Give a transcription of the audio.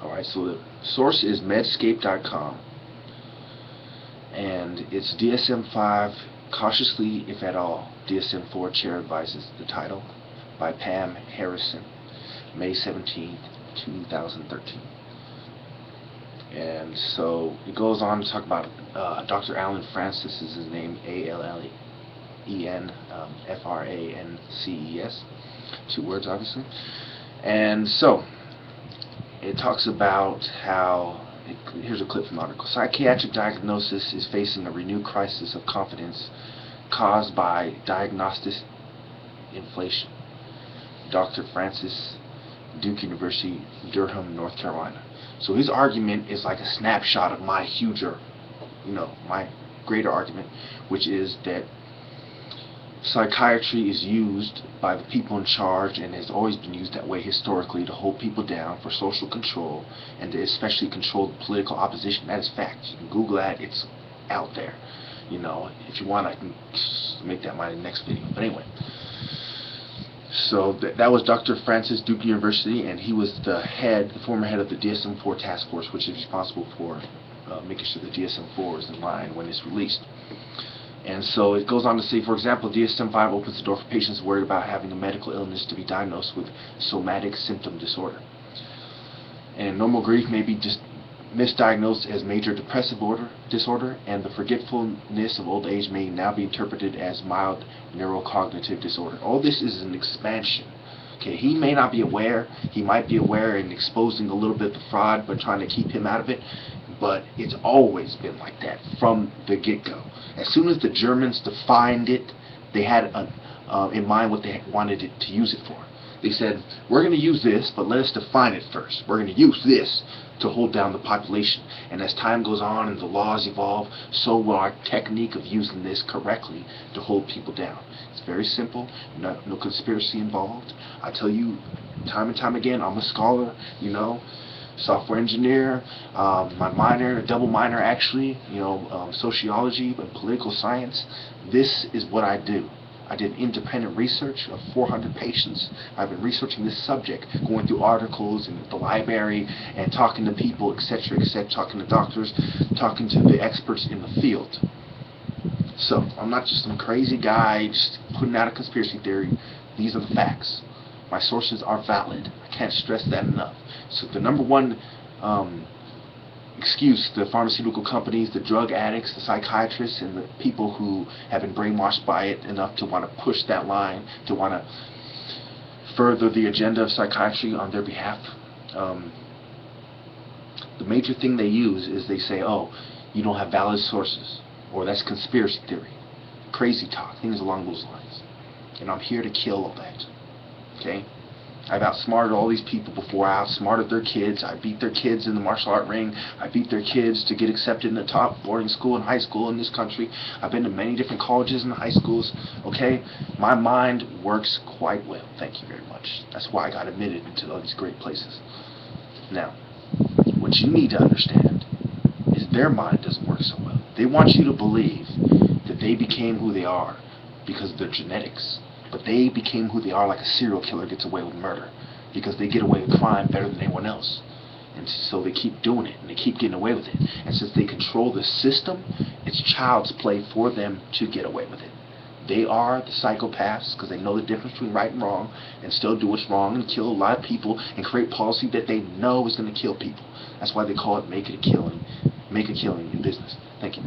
Alright, so the source is medscape.com, and it's DSM-5 Cautiously, if at all, DSM-IV Chair Advises, the title, by Pam Harrison, May 17th, 2013. And so it goes on to talk about Dr. Allen Frances is his name, A-L-L-E-N, F-R-A-N-C-E-S, 2 words obviously. And so it talks about how, here's a clip from the article, psychiatric diagnosis is facing a renewed crisis of confidence caused by diagnostic inflation. Dr. Francis, Duke University, Durham, North Carolina. So his argument is like a snapshot of my my greater argument, which is that psychiatry is used by the people in charge, and has always been used that way historically, to hold people down for social control, and to especially control the political opposition. That is fact. You can Google that. It's out there. If you want, I can make that my next video. But anyway, so that was Dr. Francis, Duke University, and he was the former head of the DSM-IV task force, which is responsible for making sure the DSM-IV is in line when it's released. And so it goes on to say, for example, DSM-5 opens the door for patients worried about having a medical illness to be diagnosed with somatic symptom disorder. And normal grief may be just misdiagnosed as major depressive disorder, and the forgetfulness of old age may now be interpreted as mild neurocognitive disorder. All this is an expansion. Okay, he may not be aware, he might be aware and exposing a little bit of the fraud, but trying to keep him out of it. But it's always been like that from the get-go. As soon as the Germans defined it, they had in mind what they wanted it to use it for. They said, we're going to use this, but let us define it first. We're going to use this to hold down the population. And as time goes on and the laws evolve, so will our technique of using this correctly to hold people down. It's very simple, no conspiracy involved. I tell you time and time again, I'm a scholar, software engineer, my minor, a double minor actually, sociology and political science. This is what I do. I did independent research of 400 patients. I've been researching this subject, going through articles in the library and talking to people, etc., talking to doctors, talking to the experts in the field. So I'm not just some crazy guy just putting out a conspiracy theory. These are the facts. My sources are valid. I can't stress that enough. So the number one excuse the pharmaceutical companies, the drug addicts, the psychiatrists, and the people who have been brainwashed by it enough to want to push that line, to want to further the agenda of psychiatry on their behalf. The major thing they use is they say, oh, you don't have valid sources, or that's conspiracy theory, crazy talk, things along those lines. And I'm here to kill all that. Okay? I've outsmarted all these people before. I outsmarted their kids. I beat their kids in the martial art ring. I beat their kids to get accepted in the top boarding school and high school in this country. I've been to many different colleges and high schools. Okay? My mind works quite well. Thank you very much. That's why I got admitted into all these great places. Now, what you need to understand is their mind doesn't work so well. They want you to believe that they became who they are because of their genetics. But they became who they are like a serial killer gets away with murder, because they get away with crime better than anyone else. And so they keep doing it, and they keep getting away with it. And since they control the system, it's child's play for them to get away with it. They are the psychopaths because they know the difference between right and wrong, and still do what's wrong and kill a lot of people and create policy that they know is going to kill people. That's why they call it make a killing in business. Thank you.